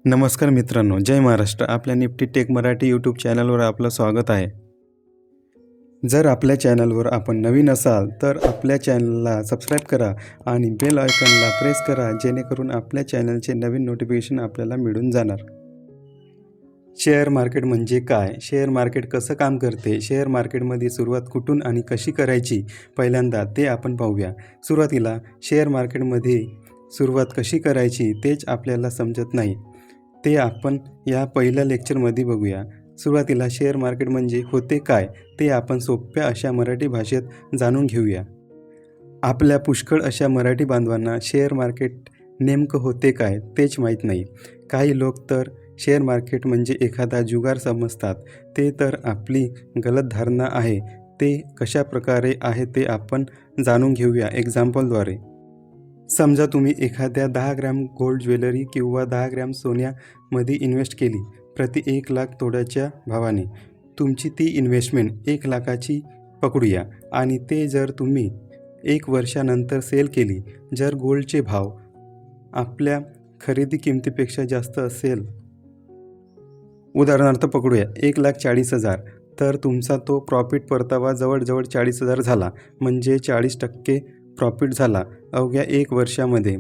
नमस्कार मित्रांनो, जय महाराष्ट्र. आपल्या निफ्टी टेक मराठी यूट्यूब चॅनलवर आपलं स्वागत आहे. जर आपल्या चॅनलवर आपण नवीन असाल तर आपल्या चॅनलला सबस्क्राईब करा आणि बेल आयकॉनला प्रेस करा, जेणेकरून आपल्या चॅनलचे नवीन नोटिफिकेशन आपल्याला मिळून जाणार. शेअर मार्केट म्हणजे काय? शेअर मार्केट कसं काम करते? शेअर मार्केटमध्ये सुरुवात कुठून आणि कशी करायची? पहिल्यांदा ते आपण पाहूया. सुरुवातीला शेअर मार्केटमध्ये सुरुवात कशी करायची तेच आपल्याला समजत नाही. ते आपण या पहिल्या लेक्चरमध्ये बघूया. सुरुवातीला शेअर मार्केट म्हणजे होते काय ते आपण सोप्या अशा मराठी भाषेत जाणून घेऊया. आपल्या पुष्कळ अशा मराठी बांधवांना शेअर मार्केट नेमकं होते काय तेच माहीत नाही. काही लोक तर शेअर मार्केट म्हणजे एखादा जुगार समजतात. ते तर आपली गलत धारणा आहे. ते कशा प्रकारे आहे ते आपण जाणून घेऊया एक्झाम्पलद्वारे. समजा तुम्ही एखाद्या 10 ग्रॅम गोल्ड ज्वेलरी किंवा 10 ग्रॅम सोन्यामध्ये इन्व्हेस्ट केली प्रति 1 लाख तोड्याच्या भावाने. तुमची ती इन्व्हेस्टमेंट 1 लाखाची पकडूया आणि ते जर तुम्ही 1 वर्षानंतर सेल केली. जर गोल्डचे भाव आपल्या खरेदी किमतीपेक्षा जास्त असेल, उदाहरणार्थ पकडूया 1,40,000, तर तुमचा तो प्रॉफिट परतावा जवळजवळ 40,000 झाला. म्हणजे 40% प्रॉफिट झाला अवघ्या 1 वर्षामध्ये.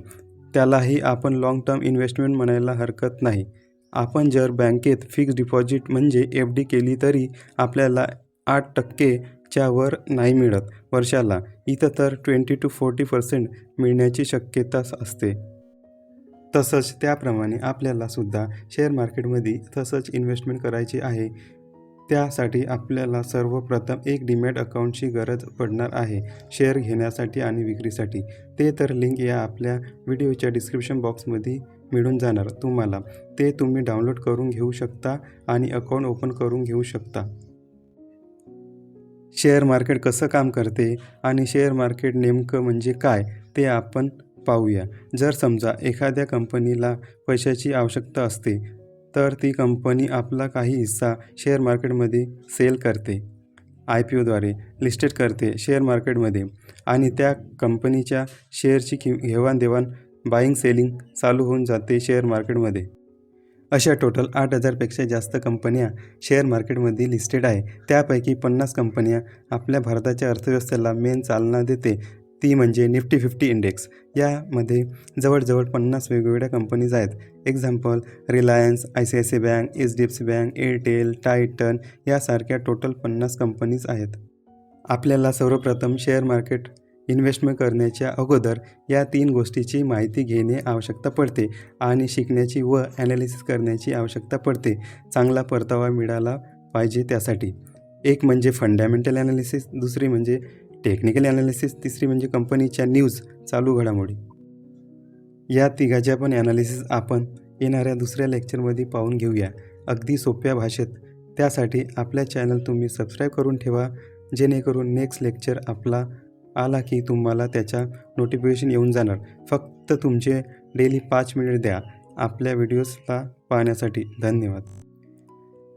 त्यालाही आपण लाँग टर्म इन्व्हेस्टमेंट म्हणायला हरकत नाही. आपण जर बँकेत फिक्स्ड डिपॉझिट म्हणजे FD केली तरी आपल्याला 8%च्या वर नाही मिळत वर्षाला. इथं तर 20 to 40% मिळण्याची शक्यता असते. तसंच त्याप्रमाणे आपल्याला सुद्धा शेअर मार्केटमध्ये तसंच इन्व्हेस्टमेंट करायची आहे. त्यासाठी आपल्याला सर्वप्रथम एक डीमॅट अकाउंटची गरज पडणार आहे शेअर घेण्यासाठी आणि विक्रीसाठी. ते तर लिंक या आपल्या व्हिडिओच्या डिस्क्रिप्शन बॉक्समध्ये मिळून जाणार तुम्हाला. ते तुम्ही डाउनलोड करून घेऊ शकता आणि अकाउंट ओपन करून घेऊ शकता. शेअर मार्केट कसं काम करते आणि शेअर मार्केट नेमकं म्हणजे काय ते आपण पाहूया. जर समजा एखाद्या कंपनीला पैशाची आवश्यकता असते तर ती कंपनी आपला काही हिस्सा शेअर मार्केटमध्ये सेल करते. IPOद्वारे लिस्टेड करते शेअर मार्केटमध्ये आणि त्या कंपनीच्या शेअरची घेवाणदेवाण बाईंग सेलिंग चालू होऊन जाते शेअर मार्केटमध्ये. अशा टोटल 8,000पेक्षा जास्त कंपन्या शेअर मार्केटमध्ये लिस्टेड आहे. त्यापैकी 50 कंपन्या आपल्या भारताच्या अर्थव्यवस्थेला मेन चालना देते. ती म्हणजे निफ्टी 50 इंडेक्स. यामध्ये जवळजवळ 50 वेगवेगळ्या कंपनीज आहेत. Example Reliance, ICICI bank, HDFC bank, Airtel, Titan यासारख्या टोटल 50 कंपनीज आहेत. आपल्याला सर्वप्रथम शेअर मार्केट इन्व्हेस्टमेंट करण्याच्या अगोदर या 3 गोष्टीची माहिती घेणे आवश्यकता पडते आणि शिकण्याची व ॲनालिसिस करण्याची आवश्यकता पडते. चांगला परतावा मिळाला पाहिजे त्यासाठी. एक म्हणजे फंडामेंटल ॲनालिसिस, दुसरी म्हणजे टेक्निकल ॲनालिसिस, तिसरी म्हणजे कंपनीच्या न्यूज चालू घडामोडी. या तिघाच्या पण ॲनालिसिस आपण येणाऱ्या दुसऱ्या लेक्चरमध्ये पाहून घेऊया अगदी सोप्या भाषेत. त्यासाठी आपल्या चॅनल तुम्ही सबस्क्राईब करून ठेवा, जेणेकरून नेक्स्ट लेक्चर आपला आला की तुम्हाला त्याच्या नोटिफिकेशन येऊन जाणार. फक्त तुमचे डेली 5 मिनिट द्या आपल्या व्हिडिओजला पाहण्यासाठी. धन्यवाद.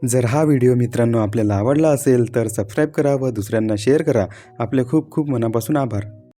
जर हा व्हिडिओ मित्रांनो आपल्याला आवडला असेल तर सबस्क्राईब करा व दुसऱ्यांना शेअर करा. आपले खूप खूप मनापासून आभार.